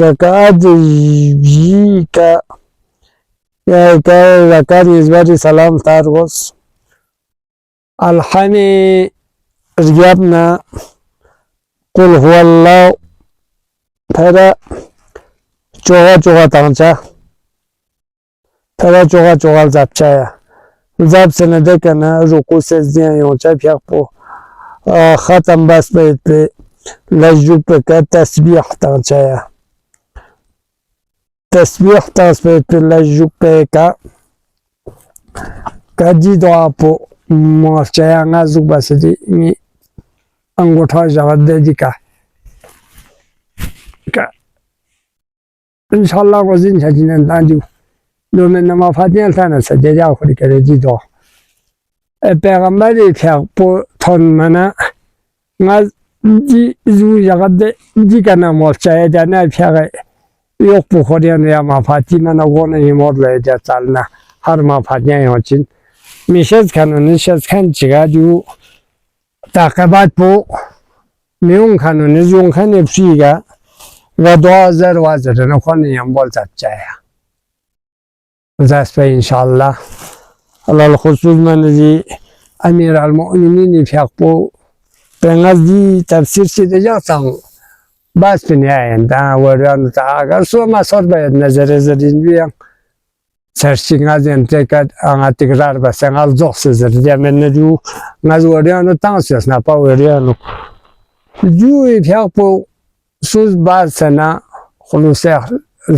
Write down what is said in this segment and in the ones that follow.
رکعت جی کا یا رکعت izbari salam targos alhani riyabna qul huwallahu para choga tancha para choga zapchaya zap senede kana ruku secdiyan yoncha pyakpo khatam bas pe lajju pe ka tasbih tanchaya تسبیح تسبیح لجو pe ka ji doa po mochaya nga zuk basidi ni angotha jagad de ka inshallah ko zin chajin danju do men nama fatiha tana sa de ja khori kare ji do e pegamber phyak po thon mana nga ji zu jagad de ji kana mochaya da na phyak yok bu Korean ya ma Fatima na gona imod le ja chalna har ma Fatima yochin mishes kanun shes kan chiga du taqabat bu miung kanun zung kan epsiga wa 2000 wazir na kon yam bol chaya zaspe inshallah Allah khusus manzi amir al mu'minin fi aqbu pengazi tafsir se de sang bas pinyayen da waran ta agar so masor bayad nazar zedin biyan searching azen tekat anga tikrar basangal zok sezer dia menju ngaz waran tansias na pa waran ju phyapo sus basana khulusa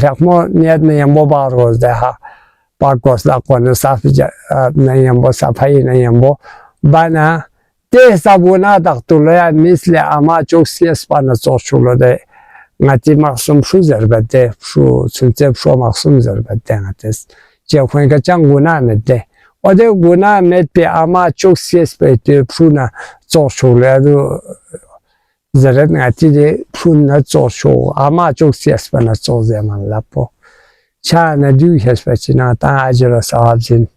phakmo niyat ne yambo bar roz da ha pakos la kon safja na yambo safai na yambo bana te sabuna daqtulaya misli ama çok siyaspan soçulu de ngati maksum şu zerbette şu süncep şu maksum zerbette ngates çekwen ka changuna ne de o de guna met pe ama çok siyaspete şuna soçulu do zeret ngati de şuna soçulu ama çok siyaspan soçzaman lapo chana du hesbechina ta ajra sahabjin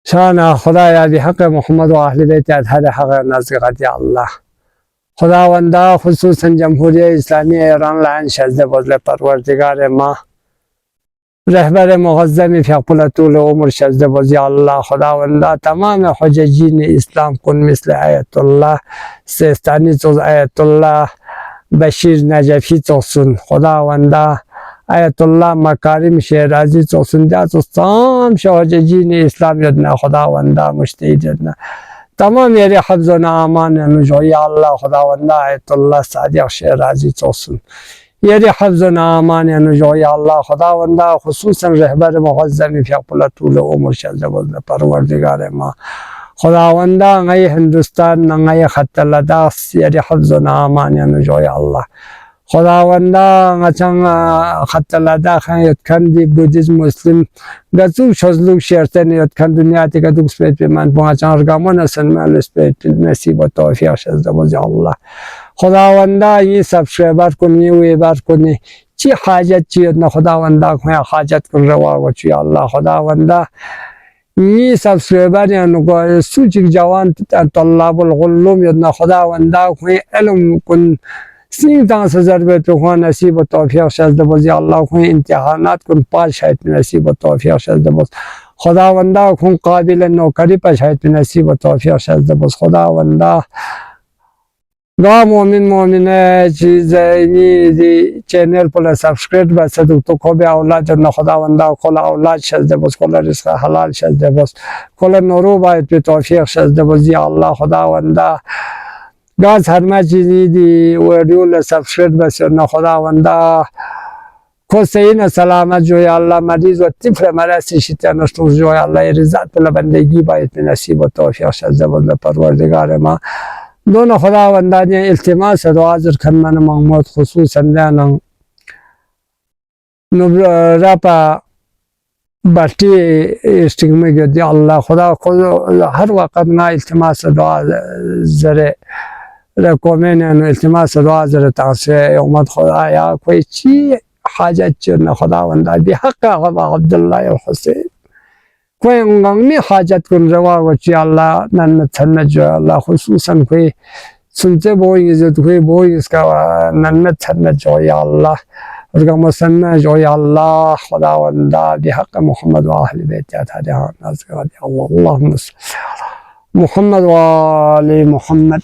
شانا خدایا بحق محمد و اهل بیت اطهر حق نزدیکت الله خداوندا خصوصا جمهوری اسلامی ایران لعن شزده بزل پروردگار ما رهبر معظم فیقل طول عمر شزده بزی الله خداوندا تمام حججین اسلام کن مثل آیت الله سیستانی توز آیت الله بشیر نجفی توسن خداوندا آیت الله مکارم شیرازی توسن دیا توسام شواججین اسلام یدنا خداوندا مجتهد یدنا تمام یری حفظ و امان نجوی الله خداوندا آیت الله صادق شیرازی توسن یری حفظ و امان نجوی الله خداوندا خصوصا رهبر معظم فیقل طول عمر شزده بزل پروردگار ما خداوندا غی هندوستان غی خط لداخ یری حفظ و امان نجوی الله خداوندا غچنگ خط لداخ یتکندی بودیزم مسلم گزو شزلو شرطن یتکند دنیا تیکا دوکس پیت به من پونچان رگامون اسن مالس پیت نصیب و توفیق شزده بزی الله خداوندا این سبسکرایبر کنی و ایبر کنی چی حاجت چیت نه خداوندا کنی حاجت کن روا و چی الله خداوندا این سبسکرایبر یعنی که سوچک جوان طلاب الغلوم یت نه خداوندا کنی علم کن سین تانس ضربت کو نصیب و توفیق شزده بزی الله کو امتحانات کن پاس شاید نصیب و توفیق شزده بز خداوندا کن قابل نوکری پاس شاید نصیب و توفیق شزده بز خداوندا گا مومنه چیزی دی چینل پر سابسکرایب بس تو کو به اولاد نه خداوندا کل اولاد شزده بز کل رزق حلال شزده بز کل نورو باید به توفیق شزده بزی الله خداوندا گاز هر ما چیزی دی ویدیو سابسکرایب بس نه خداوندا کوسین سلامت جوی الله مریض و طفل مرسی شیطان نشوز جوی الله رضایت پر بندگی باید نصیب و توفیق شزده بز پروردگار ما دون خداوندا نے التماس دعا حاضر کرنا محمد خصوصا دانن نبرا باتي استغمه دی الله خدا هر وقت نا التماس دعا زره رکومن التماس دعا زره تاسه امت خدا یا کوئی چی حاجت چن خداوندا بحق عبد الله الحسين کوئی انگمی حاجت کن روا و چی الله نن تنج الله خصوصا کوئی سنت بوینگز توی بوینگز که ننت جای الله رقم سن جای الله خداوندا بحق محمد و اهل بیت هدیان از الله اللهم صل محمد و آل محمد.